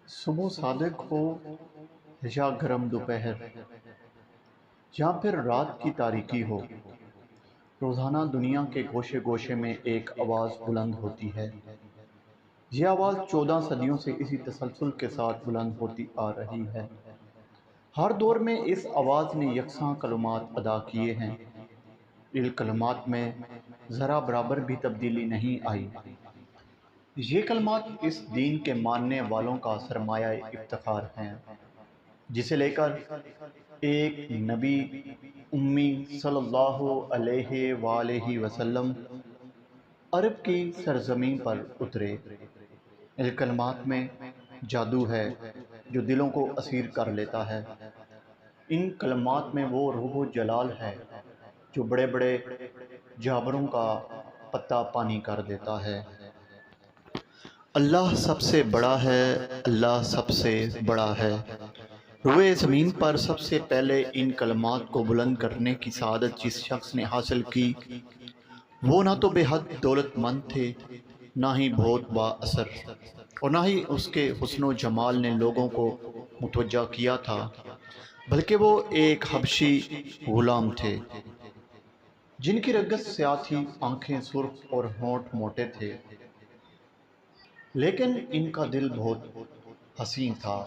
صبح صادق ہو یا گرم دوپہر یا پھر رات کی تاریکی ہو، روزانہ دنیا کے گوشے گوشے میں ایک آواز بلند ہوتی ہے۔ یہ آواز 14 صدیوں سے اسی تسلسل کے ساتھ بلند ہوتی آ رہی ہے۔ ہر دور میں اس آواز نے یکساں کلمات ادا کیے ہیں۔ ان کلمات میں ذرا برابر بھی تبدیلی نہیں آئی۔ یہ کلمات اس دین کے ماننے والوں کا سرمایہ افتخار ہیں، جسے لے کر ایک نبی امی صلی اللہ علیہ وآلہ وسلم عرب کی سرزمین پر اترے۔ ان کلمات میں جادو ہے جو دلوں کو اسیر کر لیتا ہے۔ ان کلمات میں وہ روح و جلال ہے جو بڑے بڑے جابروں کا پتہ پانی کر دیتا ہے۔ اللہ سب سے بڑا ہے، اللہ سب سے بڑا ہے۔ روئے زمین پر سب سے پہلے ان کلمات کو بلند کرنے کی سعادت جس شخص نے حاصل کی، وہ نہ تو بے حد دولت مند تھے، نہ ہی بہت با اثر، اور نہ ہی اس کے حسن و جمال نے لوگوں کو متوجہ کیا تھا، بلکہ وہ ایک حبشی غلام تھے جن کی رگت سیاہ تھی، آنکھیں سرخ اور ہونٹ موٹے تھے، لیکن ان کا دل بہت حسین تھا۔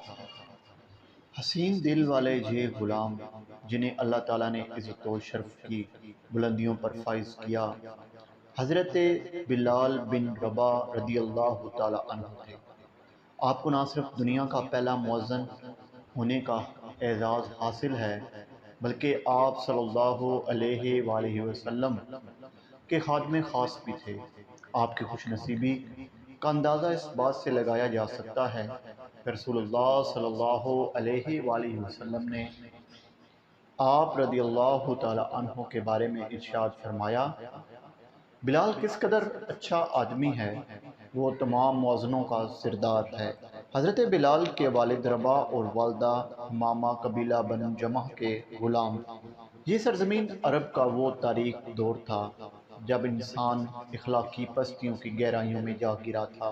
حسین دل والے یہ غلام جنہیں اللہ تعالیٰ نے عزت و شرف کی بلندیوں پر فائز کیا، حضرت بلال بن رباح رضی اللہ تعالیٰ عنہ تھے۔ آپ کو نہ صرف دنیا کا پہلا مؤذن ہونے کا اعزاز حاصل ہے، بلکہ آپ صلی اللہ علیہ وآلہ وسلم کے خادم خاص بھی تھے۔ آپ کی خوش نصیبی کا اندازہ اس بات سے لگایا جا سکتا ہے کہ رسول اللہ صلی اللہ علیہ وآلہ وسلم نے آپ رضی اللہ تعالی عنہ کے بارے میں ارشاد فرمایا، بلال کس قدر اچھا آدمی ہے، وہ تمام مؤذنوں کا سردار ہے۔ حضرت بلال کے والد رباح اور والدہ ماما قبیلہ بنو جمح کے غلام۔ یہ سرزمین عرب کا وہ تاریک دور تھا جب انسان اخلاقی پستیوں کی گہرائیوں میں جا گرا تھا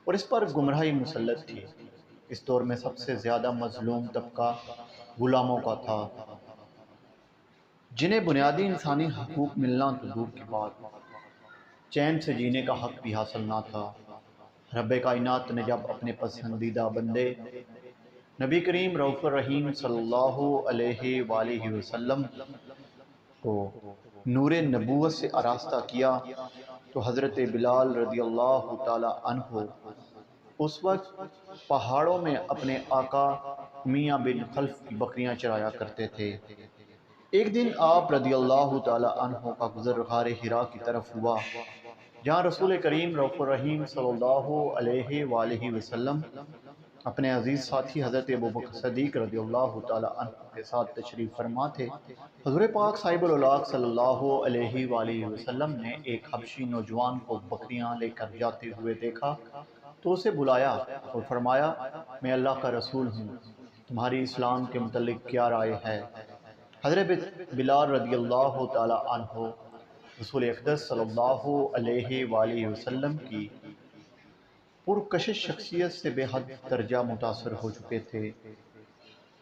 اور اس پر گمراہی مسلط تھی۔ اس دور میں سب سے زیادہ مظلوم طبقہ غلاموں کا تھا، جنہیں بنیادی انسانی حقوق ملنا تو دور کی بات، چین سے جینے کا حق بھی حاصل نہ تھا۔ رب کائنات نے جب اپنے پسندیدہ بندے نبی کریم رؤوف الرحیم صلی اللہ علیہ وآلہ وسلم کو نور نبوت سے آراستہ کیا تو حضرت بلال رضی اللہ تعالی عنہ اس وقت پہاڑوں میں اپنے آقا امیہ بن خلف کی بکریاں چرایا کرتے تھے۔ ایک دن آپ رضی اللہ تعالی عنہ کا گزر غار حرا کی طرف ہوا، جہاں رسول کریم رؤوف الرحیم صلی اللہ علیہ وآلہ وسلم اپنے عزیز ساتھی حضرت ابوبکر صدیق رضی اللہ تعالی عنہ کے ساتھ تشریف فرما تھے۔ حضور پاک صاحب الاولاق صلی اللہ علیہ وآلہ وسلم نے ایک حبشی نوجوان کو بکریاں لے کر جاتے ہوئے دیکھا تو اسے بلایا اور فرمایا، میں اللہ کا رسول ہوں، تمہاری اسلام کے متعلق کیا رائے ہے؟ حضرت بلال رضی اللہ تعالی عنہ رسول اقدس صلی اللہ علیہ وآلہ وسلم کی پرکشش شخصیت سے بے حد درجہ متاثر ہو چکے تھے۔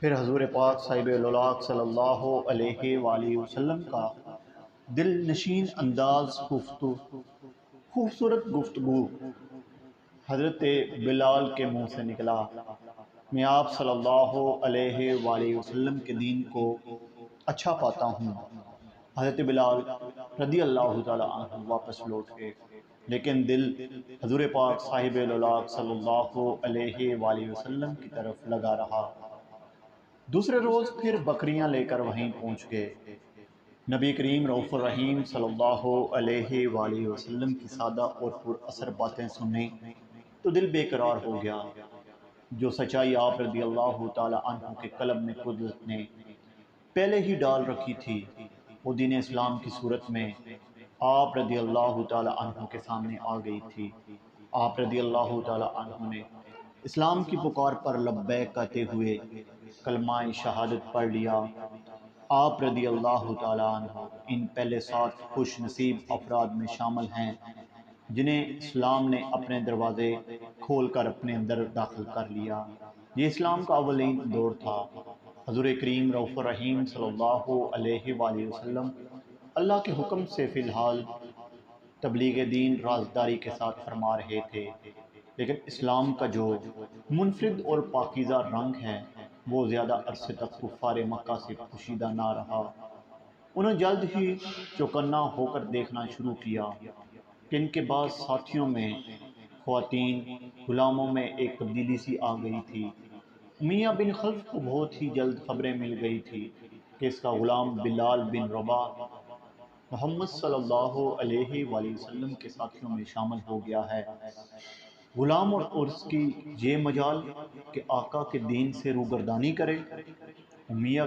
پھر حضور پاک صاحب الاولاق صلی اللہ علیہ وآلہ وسلم کا دل نشین انداز خوبصورت گفتگو حضرت بلال کے منہ سے نکلا، میں آپ صلی اللہ علیہ وآلہ وسلم کے دین کو اچھا پاتا ہوں۔ حضرت بلال رضی اللہ تعالی عنہ واپس لوٹ گئے، لیکن دل حضور پاک صاحب الاولاق صلی اللہ علیہ وآلہ وسلم کی طرف لگا رہا۔ دوسرے روز پھر بکریاں لے کر وہیں پہنچ گئے۔ نبی کریم رؤوف الرحیم صلی اللہ علیہ وآلہ وسلم کی سادہ اور پر اثر باتیں سنیں تو دل بے قرار ہو گیا۔ جو سچائی آپ رضی اللہ تعالی عنہ کے قلب میں قدرت نے پہلے ہی ڈال رکھی تھی، وہ دین اسلام کی صورت میں آپ رضی اللہ تعالی عنہ کے سامنے آ گئی تھی۔ آپ رضی اللہ تعالی عنہ نے اسلام کی پکار پر لبیک کہتے ہوئے کلمہ شہادت پڑھ لیا۔ آپ رضی اللہ تعالی عنہ ان پہلے 7 خوش نصیب افراد میں شامل ہیں جنہیں اسلام نے اپنے دروازے کھول کر اپنے اندر داخل کر لیا۔ یہ اسلام کا اولین دور تھا۔ حضور کریم رؤوف الرحیم صلی اللہ علیہ وآلہ وسلم اللہ کے حکم سے فی الحال تبلیغ دین رازداری کے ساتھ فرما رہے تھے، لیکن اسلام کا جو منفرد اور پاکیزہ رنگ ہے وہ زیادہ عرصے تک کفار مکہ سے پوشیدہ نہ رہا۔ انہوں جلد ہی چوکنا ہو کر دیکھنا شروع کیا کہ ان کے بعض ساتھیوں میں، خواتین غلاموں میں ایک تبدیلی سی آ گئی تھی۔ امیہ بن خلف کو بہت ہی جلد خبریں مل گئی تھی کہ اس کا غلام بلال بن رباح محمد صلی اللہ علیہ وآلہ وسلم کے ساتھیوں میں شامل ہو گیا ہے۔ غلام اور اس کی یہ مجال کہ آقا کے دین سے روگردانی کرے۔ امیہ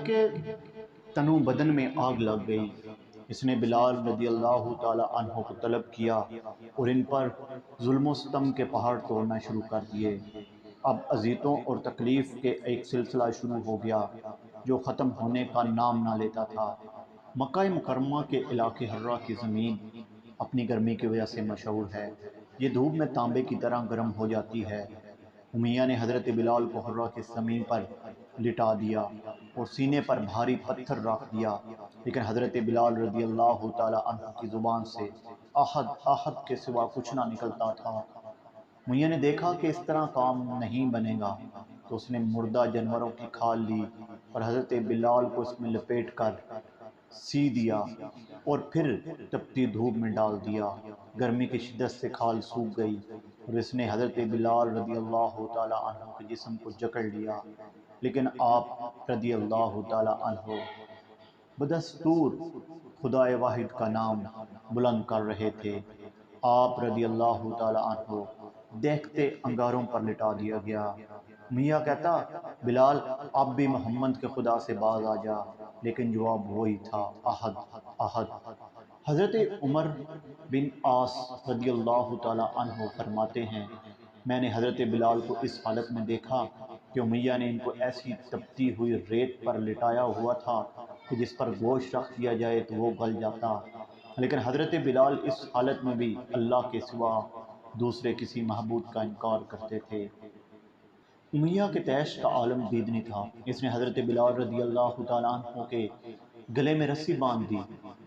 کے تنو بدن میں آگ لگ گئی۔ اس نے بلال رضی اللہ تعالی عنہ کو طلب کیا اور ان پر ظلم و ستم کے پہاڑ توڑنا شروع کر دیے۔ اب اذیتوں اور تکلیف کے ایک سلسلہ شروع ہو گیا جو ختم ہونے کا نام نہ لیتا تھا۔ مکہ مکرمہ کے علاقے حرہ کی زمین اپنی گرمی کی وجہ سے مشہور ہے۔ یہ دھوپ میں تانبے کی طرح گرم ہو جاتی ہے۔ امیہ نے حضرت بلال کو حرہ کی زمین پر لٹا دیا اور سینے پر بھاری پتھر رکھ دیا، لیکن حضرت بلال رضی اللہ تعالی عنہ کی زبان سے احد احد کے سوا کچھ نہ نکلتا تھا۔ امیہ نے دیکھا کہ اس طرح کام نہیں بنے گا تو اس نے مردہ جانوروں کی کھال لی اور حضرت بلال کو اس میں لپیٹ کر سی دیا اور پھر تپتی دھوپ میں ڈال دیا۔ گرمی کی شدت سے کھال سوکھ گئی اور اس نے حضرت بلال رضی اللہ تعالی عنہ کے جسم کو جکڑ لیا، لیکن آپ رضی اللہ تعالی عنہ بدستور خدائے واحد کا نام بلند کر رہے تھے۔ آپ رضی اللہ تعالی عنہ دیکھتے انگاروں پر لٹا دیا گیا۔ امیہ کہتا، بلال اب بھی محمد کے خدا سے باز آ جا، لیکن جواب وہی تھا، احد احد۔ حضرت عمر بن عاص رضی اللہ تعالی عنہ فرماتے ہیں، میں نے حضرت بلال کو اس حالت میں دیکھا کہ امیہ نے ان کو ایسی تپتی ہوئی ریت پر لٹایا ہوا تھا کہ جس پر گوشت رکھ دیا جائے تو وہ گل جاتا، لیکن حضرت بلال اس حالت میں بھی اللہ کے سوا دوسرے کسی معبود کا انکار کرتے تھے۔ امیہ کے طیش کا عالم دیدنی تھا۔ اس نے حضرت بلال رضی اللہ تعالیٰ عنہ کے گلے میں رسی باندھ دی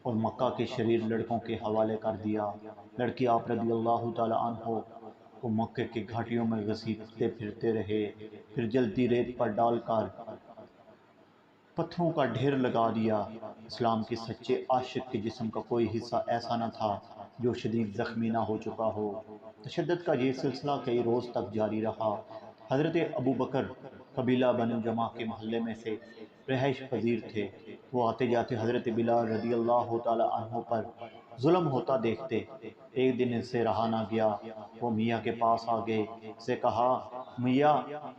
اور مکہ کے شریر لڑکوں کے حوالے کر دیا۔ لڑکی آپ رضی اللہ تعالیٰ عنہ کو مکے کی گھاٹیوں میں گھسیٹتے پھرتے رہے، پھر جلتی ریت پر ڈال کر پتھروں کا ڈھیر لگا دیا۔ اسلام کے سچے عاشق کے جسم کا کوئی حصہ ایسا نہ تھا جو شدید زخمی نہ ہو چکا ہو۔ تشدد کا یہ سلسلہ کئی روز تک جاری رہا۔ حضرت ابو بکر قبیلہ بنو جمح کے محلے میں سے رہائش پذیر تھے۔ وہ آتے جاتے حضرت بلال رضی اللہ تعالی عنہ پر ظلم ہوتا دیکھتے۔ ایک دن اس سے رہا نہ گیا، وہ امیہ کے پاس آ گئے، اسے کہا، امیہ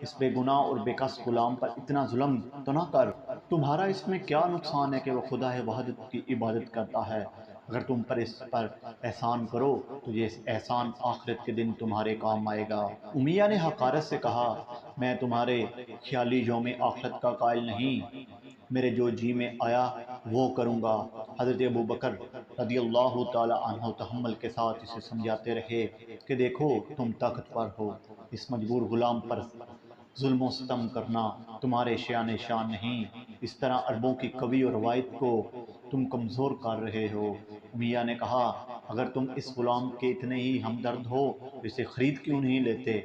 اس بے گناہ اور بے کس غلام پر اتنا ظلم تو نہ کر۔ تمہارا اس میں کیا نقصان ہے کہ وہ خدا وحدت کی عبادت کرتا ہے؟ اگر تم پر اس پر احسان کرو تو یہ احسان آخرت کے دن تمہارے کام آئے گا۔ امیہ نے حقارت سے کہا، میں تمہارے خیالی یوم آخرت کا قائل نہیں، میرے جو جی میں آیا وہ کروں گا۔ حضرت ابو بکر رضی اللہ تعالی عنہ تحمل کے ساتھ اسے سمجھاتے رہے کہ دیکھو تم طاقتور ہو، اس مجبور غلام پر ظلم و ستم کرنا تمہارے شان نہیں، اس طرح عربوں کی قوی اور روایت کو تم کمزور کر رہے ہو۔ امیہ نے کہا، اگر تم اس غلام کے اتنے ہی ہمدرد ہو تو اسے خرید کیوں نہیں لیتے؟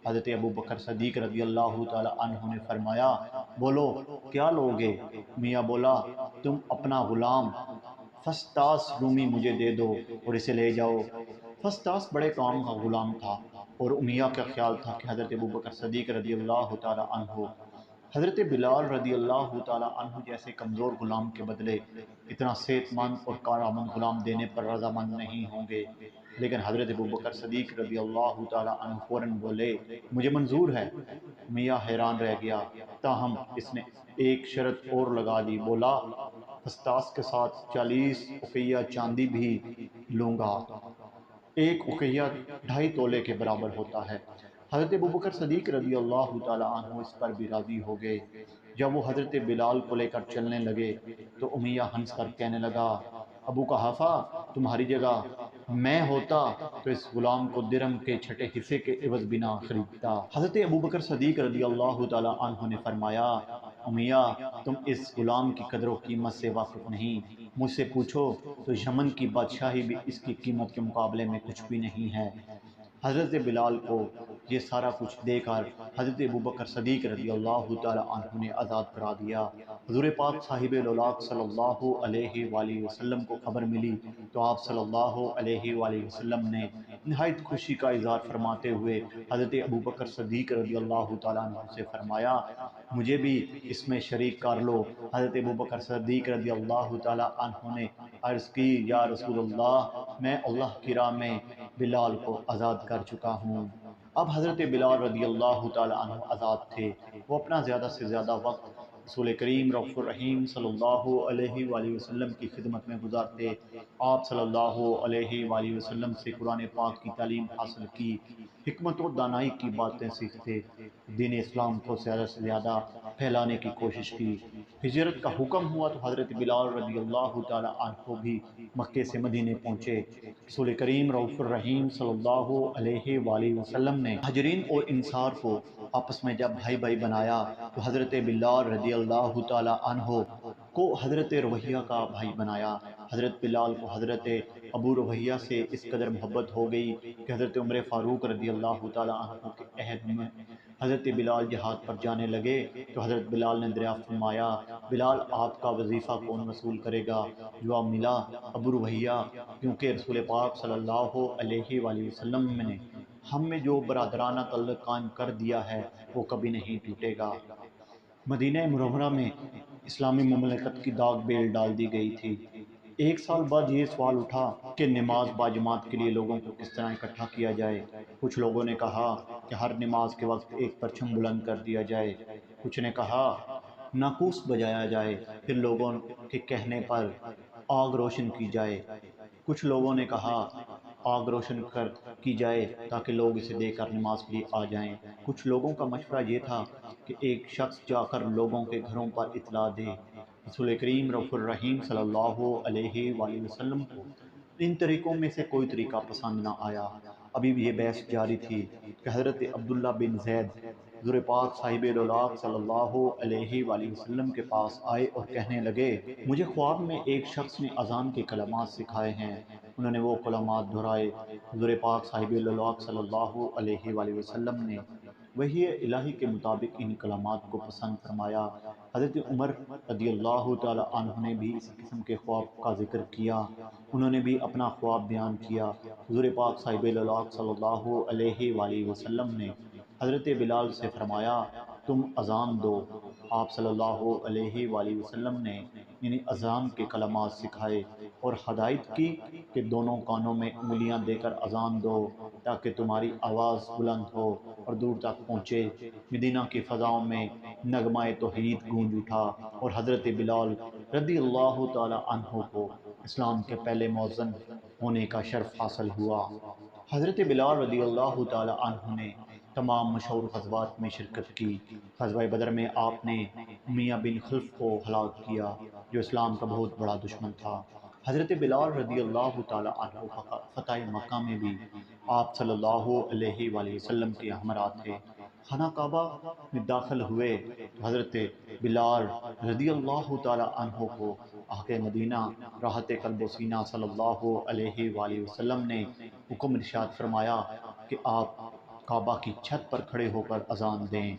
حضرت ابو بکر صدیق رضی اللہ تعالی عنہ نے فرمایا، بولو کیا لوگے؟ امیہ بولا، تم اپنا غلام فسطاس رومی مجھے دے دو اور اسے لے جاؤ۔ فسطاس بڑے کام کا غلام تھا اور امیہ کا خیال تھا کہ حضرت ابو بکر صدیق رضی اللہ تعالی عنہ حضرت بلال رضی اللہ تعالی عنہ جیسے کمزور غلام کے بدلے اتنا صحت مند اور کارآمد غلام دینے پر رضامند نہیں ہوں گے، لیکن حضرت ابو بکر صدیق رضی اللہ تعالی عنہ فوراً بولے، مجھے منظور ہے۔ امیہ حیران رہ گیا، تاہم اس نے ایک شرط اور لگا دی، بولا، فسطاس کے ساتھ 40 اقیہ چاندی بھی لوں گا۔ ایک اقیہ 2.5 تولے کے برابر ہوتا ہے۔ حضرت ابو بکر صدیق رضی اللہ تعالی عنہ اس پر بھی راضی ہو گئے۔ جب وہ حضرت بلال کو لے کر چلنے لگے تو امیہ ہنس کر کہنے لگا، ابو قحافہ تمہاری جگہ میں ہوتا تو اس غلام کو درہم کے چھٹے حصے کے عوض بنا خریدتا۔ حضرت ابوبکر صدیق رضی اللہ تعالی عنہ نے فرمایا امیہ تم اس غلام کی قدر و قیمت سے واقف نہیں، مجھ سے پوچھو تو یمن کی بادشاہی بھی اس کی قیمت کے مقابلے میں کچھ بھی نہیں ہے۔ حضرت بلال کو یہ سارا کچھ دے کر حضرت ابوبکر صدیق رضی اللہ تعالی عنہ نے آزاد کرا دیا۔ حضور پاک صاحب الاولاق صلی اللہ علیہ وآلہ وسلم کو خبر ملی تو آپ صلی اللہ علیہ وآلہ وسلم نے نہایت خوشی کا اظہار فرماتے ہوئے حضرت ابوبکر صدیق رضی اللہ تعالیٰ عنہ سے فرمایا مجھے بھی اس میں شریک کر لو۔ حضرت ابوبکر صدیق رضی اللہ تعالیٰ عنہ نے عرض کی یا رسول اللہ میں اللہ کی راہ میں بلال کو آزاد کر چکا ہوں۔ اب حضرت بلال رضی اللہ تعالیٰ عنہ آزاد تھے، وہ اپنا زیادہ سے زیادہ وقت رسول کریم رؤوف الرحیم صلی اللہ علیہ وآلہ وسلم کی خدمت میں گزارتے۔ آپ صلی اللہ علیہ وآلہ وسلم سے قرآن پاک کی تعلیم حاصل کی، حکمت و دانائی کی باتیں سیکھتے، دین اسلام کو زیادہ سے زیادہ پھیلانے کی کوشش کی۔ ہجرت کا حکم ہوا تو حضرت بلال رضی اللہ تعالی عنہ بھی مکے سے مدینے پہنچے۔ رسول کریم رؤوف الرحیم صلی اللہ علیہ وآلہ وسلم نے مہاجرین اور انصار کو آپس میں جب بھائی بھائی بنایا تو حضرت بلال رضی اللہ تعالی عنہ کو حضرت رویہ کا بھائی بنایا۔ حضرت بلال کو حضرت ابو رویہ سے اس قدر محبت ہو گئی کہ حضرت عمر فاروق رضی اللہ تعالی عنہ کے عہد میں حضرت بلال جہاد پر جانے لگے تو حضرت بلال نے دریافت فرمایا بلال آپ کا وظیفہ کون وصول کرے گا؟ جواب ملا ابو رویہ، کیونکہ رسول پاک صلی اللہ علیہ وآلہ وسلم نے ہم میں جو برادرانہ تعلق قائم کر دیا ہے وہ کبھی نہیں ٹوٹے گا۔ مدینہ منورہ میں اسلامی مملکت کی داغ بیل ڈال دی گئی تھی۔ ایک سال بعد یہ سوال اٹھا کہ نماز باجماعت کے لیے لوگوں کو کس طرح اکٹھا کیا جائے۔ کچھ لوگوں نے کہا کہ ہر نماز کے وقت ایک پرچم بلند کر دیا جائے، کچھ نے کہا ناقوس بجایا جائے، پھر لوگوں کے کہنے پر آگ روشن کی جائے، کچھ لوگوں نے کہا آگ روشن کی جائے تاکہ لوگ اسے دیکھ کر نماز کے لیے آ جائیں۔ کچھ لوگوں کا مشورہ یہ تھا کہ ایک شخص جا کر لوگوں کے گھروں پر اطلاع دے۔ رسول کریم رؤوف الرحیم صلی اللہ علیہ وآلہ وسلم کو ان طریقوں میں سے کوئی طریقہ پسند نہ آیا۔ ابھی بھی یہ بحث جاری تھی کہ حضرت عبداللہ بن زید حضور پاک صاحب الاولاق صلی اللہ علیہ وآلہ وسلم کے پاس آئے اور کہنے لگے مجھے خواب میں ایک شخص نے اذان کے کلمات سکھائے ہیں۔ انہوں نے وہ کلمات دہرائے۔ حضور پاک صاحب الاولاق صلی اللہ علیہ وآلہ وسلم نے وحی الہی کے مطابق ان کلمات کو پسند فرمایا۔ حضرت عمر رضی اللہ تعالی عنہ نے بھی اس قسم کے خواب کا ذکر کیا، انہوں نے بھی اپنا خواب بیان کیا۔ حضور پاک صاحب الاولاق صلی اللہ علیہ وآلہ وسلم نے حضرت بلال سے فرمایا تم اذان دو۔ آپ صلی اللہ علیہ وآلہ وسلم نے انہیں اذان کے کلمات سکھائے اور ہدایت کی کہ دونوں کانوں میں انگلیاں دے کر اذان دو تاکہ تمہاری آواز بلند ہو اور دور تک پہنچے۔ مدینہ کی فضاؤں میں نغمہ توحید گونج اٹھا اور حضرت بلال رضی اللہ تعالی عنہ کو اسلام کے پہلے مؤذن ہونے کا شرف حاصل ہوا۔ حضرت بلال رضی اللہ تعالی عنہ نے تمام مشہور غزوات میں شرکت کی۔ غزوہ بدر میں آپ نے امیہ بن خلف کو ہلاک کیا جو اسلام کا بہت بڑا دشمن تھا۔ حضرت بلال رضی اللہ تعالی عنہ فتح مکہ میں بھی آپ صلی اللہ علیہ وآلہ وسلم کے ہمراہ تھے۔ خانہ کعبہ میں داخل ہوئے تو حضرت بلال رضی اللہ تعالی عنہ کو آقا مدینہ راحت قلب و سینہ صلی اللہ علیہ وآلہ وسلم نے حکم ارشاد فرمایا کہ آپ کعبہ کی چھت پر کھڑے ہو کر اذان دیں۔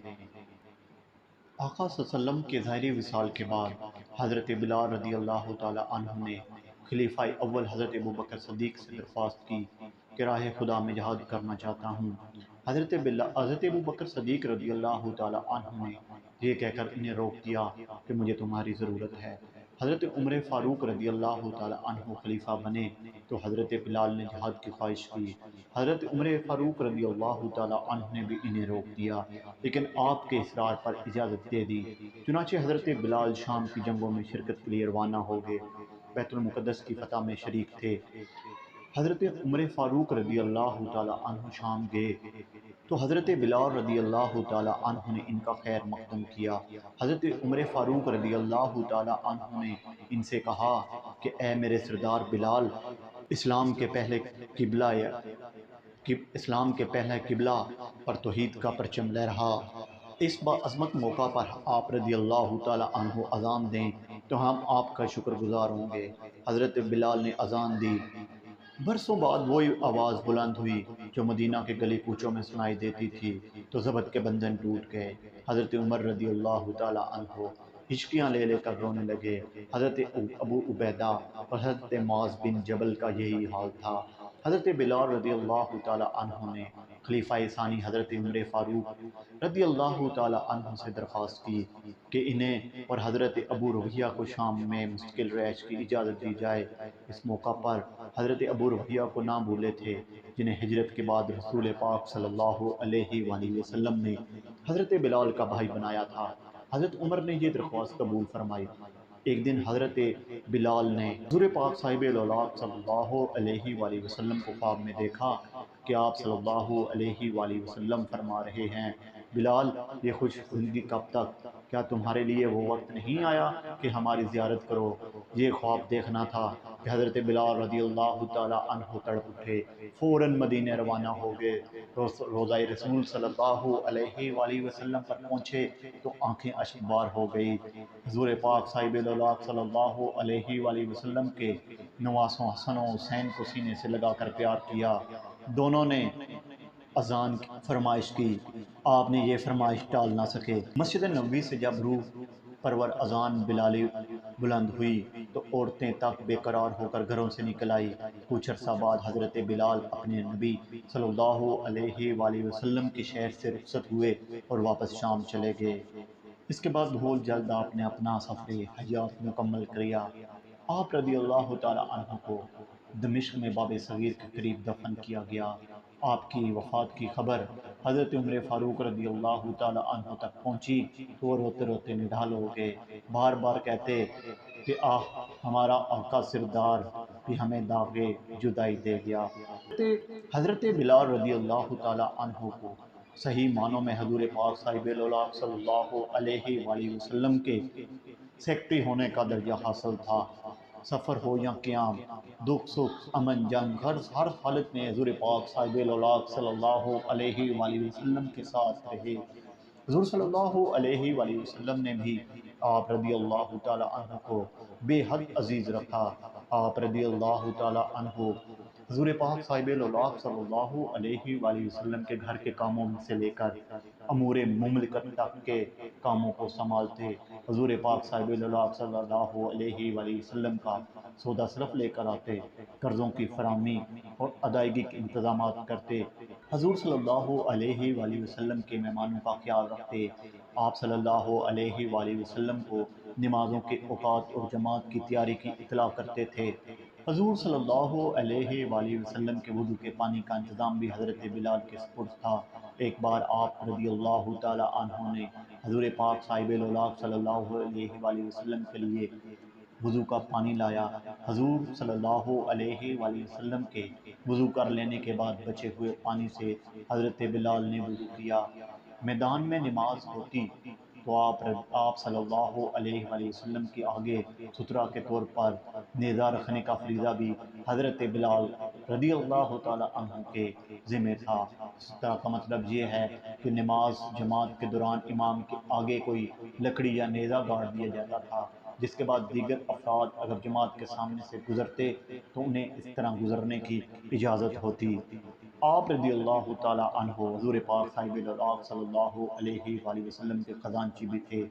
آقا صلی اللہ علیہ وسلم کے ظاہری وصال کے بعد حضرت بلال رضی اللہ تعالی عنہ نے خلیفہ اول حضرت ابوبکر صدیق سے درخواست کی کہ راہ خدا میں جہاد کرنا چاہتا ہوں۔ حضرت ابوبکر صدیق رضی اللہ تعالی عنہ نے یہ کہہ کر انہیں روک دیا کہ مجھے تمہاری ضرورت ہے۔ حضرت عمر فاروق رضی اللہ تعالی عنہ خلیفہ بنے تو حضرت بلال نے جہاد کی خواہش کی۔ حضرت عمر فاروق رضی اللہ تعالی عنہ نے بھی انہیں روک دیا لیکن آپ کے اصرار پر اجازت دے دی۔ چنانچہ حضرت بلال شام کی جنگوں میں شرکت کے لیے روانہ ہو گئے، بیت المقدس کی فتح میں شریک تھے۔ حضرت عمر فاروق رضی اللہ تعالی عنہ شام گئے تو حضرت بلال رضی اللہ تعالی عنہ نے ان کا خیر مقدم کیا۔ حضرت عمر فاروق رضی اللہ تعالی عنہ نے ان سے کہا کہ اے میرے سردار بلال، اسلام کے پہلے قبلہ اسلام کے پہلے قبلہ پر توحید کا پرچم لہرا۔ اس عظمت موقع پر آپ رضی اللہ تعالی عنہ اذان دیں تو ہم آپ کا شکر گزار ہوں گے۔ حضرت بلال نے اذان دی۔ برسوں بعد وہی آواز بلند ہوئی جو مدینہ کے گلی کوچوں میں سنائی دیتی تھی، تو ضبط کے بندھن ٹوٹ گئے۔ حضرت عمر رضی اللہ تعالی عنہ ہچکیاں لے لے کر رونے لگے۔ حضرت ابو عبیدہ اور حضرت معاذ بن جبل کا یہی حال تھا۔ حضرت بلال رضی اللہ تعالی عنہ نے خلیفہ ثانی حضرت عمر فاروق رضی اللہ تعالی عنہ سے درخواست کی کہ انہیں اور حضرت ابو رویہ کو شام میں مستقل رہائش کی اجازت دی جائے۔ اس موقع پر حضرت ابو رویہ کو نہ بھولے تھے، جنہیں ہجرت کے بعد رسول پاک صلی اللہ علیہ وآلہ وسلم نے حضرت بلال کا بھائی بنایا تھا۔ حضرت عمر نے یہ درخواست قبول فرمائی۔ ایک دن حضرت بلال نے حضور پاک صاحب الاولاد صلی اللہ علیہ وآلہ وسلم کو خواب میں دیکھا کہ آپ صلی اللہ علیہ وآلہ وسلم فرما رہے ہیں، بلال یہ خوش خلدی کب تک؟ کیا تمہارے لیے وہ وقت نہیں آیا کہ ہماری زیارت کرو؟ یہ خواب دیکھنا تھا کہ حضرت بلال رضی اللہ تعالی عنہ تڑپ اٹھے، فوراً مدینے روانہ ہو گئے۔ روضہ رسول صلی اللہ علیہ وآلہ وسلم پر پہنچے تو آنکھیں اشک بار ہو گئی۔ حضور پاک صاحب الاولاد صلی اللہ علیہ وآلہ وسلم کے نواسوں حسن و حسین کو سینے سے لگا کر پیار کیا۔ دونوں نے اذان کی فرمائش کی، آپ نے یہ فرمائش ٹال نہ سکے۔ مسجد نبوی سے جب روح پرور اذان بلالی بلند ہوئی تو عورتیں تک بے قرار ہو کر گھروں سے نکل آئی۔ کچھ عرصہ بعد حضرت بلال اپنے نبی صلی اللہ علیہ وآلہ وسلم کے شہر سے رخصت ہوئے اور واپس شام چلے گئے۔ اس کے بعد بہت جلد آپ نے اپنا سفر حیات مکمل کیا۔ آپ رضی اللہ تعالی عنہ کو دمشق میں باب صغیر کے قریب دفن کیا گیا۔ آپ کی وفات کی خبر حضرت عمر فاروق رضی اللہ تعالی عنہ تک پہنچی تو وہ روتے روتے نڈھال ہو گئے، بار بار کہتے کہ ہمارا آقا سردار بھی ہمیں داغے جدائی دے گیا۔ حضرت بلال رضی اللہ تعالی عنہ کو صحیح معنوں میں حضور پاک صاحب الاولاد صلی اللہ علیہ وآلہ وسلم کے سیکٹری ہونے کا درجہ حاصل تھا۔ سفر ہو یا قیام، دکھ سکھ، امن جنگ، ہر حالت میں حضور پاک صاحب الاولاد صلی اللہ علیہ وآلہ وسلم کے ساتھ رہے۔ حضور صلی اللہ علیہ وآلہ وسلم نے بھی آپ رضی اللہ تعالی عنہ کو بے حد عزیز رکھا۔ آپ رضی اللہ تعالی عنہ حضور پاک صاحب الاولاد صلی اللہ علیہ وآلہ وسلم کے گھر کے کاموں سے لے کر امور مملکت تک کے کاموں کو سنبھالتے۔ حضور پاک صاحب الاولاد صلی اللہ علیہ وآلہ وسلم کا سودا صرف لے کر آتے، قرضوں کی فراہمی اور ادائیگی کے انتظامات کرتے، حضور صلی اللہ علیہ وآلہ وسلم کے مہمانوں کا خیال رکھتے۔ آپ صلی اللہ علیہ وآلہ وسلم کو نمازوں کے اوقات اور جماعت کی تیاری کی اطلاع کرتے تھے۔ حضور صلی اللہ علیہ وآلہ وسلم کے وضو کے پانی کا انتظام بھی حضرت بلال کے سپرد تھا۔ ایک بار آپ رضی اللہ تعالی عنہ نے حضور پاک صاحب الاولاد صلی اللہ علیہ وآلہ وسلم کے لیے وضو کا پانی لایا۔ حضور صلی اللہ علیہ وآلہ وسلم کے وضو کر لینے کے بعد بچے ہوئے پانی سے حضرت بلال نے وضو کیا۔ میدان میں نماز ہوتی تو آپ صلی اللہ علیہ وآلہ وسلم کے آگے سترہ کے طور پر نیزہ رکھنے کا فریضہ بھی حضرت بلال رضی اللہ تعالی عنہ کے ذمہ تھا۔ سترہ کا مطلب یہ ہے کہ نماز جماعت کے دوران امام کے آگے کوئی لکڑی یا نیزہ گاڑ دیا جاتا تھا، جس کے بعد دیگر افراد اگر جماعت کے سامنے سے گزرتے تو انہیں اس طرح گزرنے کی اجازت ہوتی۔ آپ رضی اللہ تعالی عنہ حضور پاک صاحب الاولاد صلی اللہ علیہ وآلہ وسلم کے خزانچی بھی تھے۔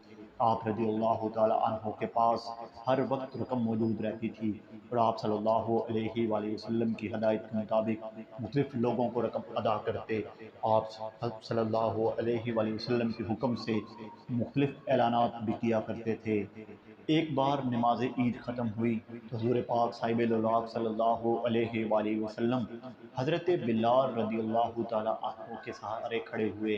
آپ رضی اللہ تعالی عنہ کے پاس ہر وقت رقم موجود رہتی تھی اور آپ صلی اللہ علیہ وآلہ وسلم کی ہدایت کے مطابق مختلف لوگوں کو رقم ادا کرتے۔ آپ صلی اللہ علیہ وآلہ وسلم کے حکم سے مختلف اعلانات بھی کیا کرتے تھے۔ ایک بار نماز عید ختم ہوئی تو حضور پاک صاحب الاولاد صلی اللہ علیہ وآلہ وسلم حضرت بلال رضی اللہ تعالی عنہ کے سہارے کھڑے ہوئے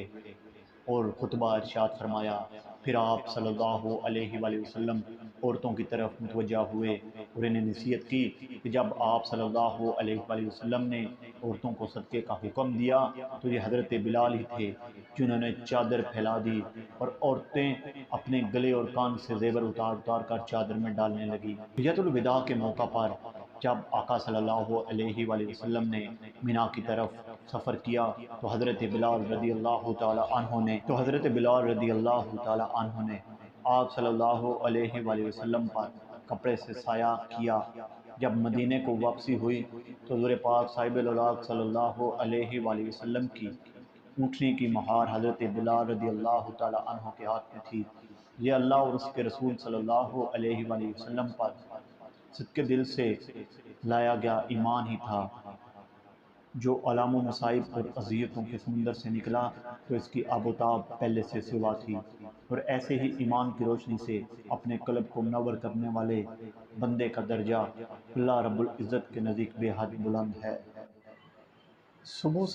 اور خطبہ ارشاد فرمایا۔ پھر آپ صلی اللہ علیہ وآلہ وسلم عورتوں کی طرف متوجہ ہوئے اور انہیں نصیحت کی کہ جب آپ صلی اللہ علیہ وآلہ وسلم نے عورتوں کو صدقے کا حکم دیا تو یہ حضرت بلال ہی تھے جنہوں نے چادر پھیلا دی اور عورتیں اپنے گلے اور کان سے زیور اتار اتار کر چادر میں ڈالنے لگی۔ حجۃ الوداع کے موقع پر جب آقا صلی اللہ علیہ وآلہ وسلم نے مینا کی طرف سفر کیا تو حضرت بلال رضی اللہ تعالی عنہ نے آپ صلی اللہ علیہ وآلہ وسلم پر کپڑے سے سایہ کیا۔ جب مدینے کو واپسی ہوئی تو حضور پاک صاحب الولاق صلی اللہ علیہ وآلہ وسلم کی اونٹنی کی مہار حضرت بلال رضی اللہ تعالی عنہ کے ہاتھ میں تھی۔ یہ اللہ اور اس کے رسول صلی اللہ علیہ وآلہ وسلم پر صدقے دل سے لایا گیا ایمان ہی تھا جو علام و مصائب اور اذیتوں کے سمندر سے نکلا تو اس کی آب و تاب پہلے سے سوا تھی، اور ایسے ہی ایمان کی روشنی سے اپنے قلب کو منور کرنے والے بندے کا درجہ اللہ رب العزت کے نزدیک بے حد بلند ہے۔ صبح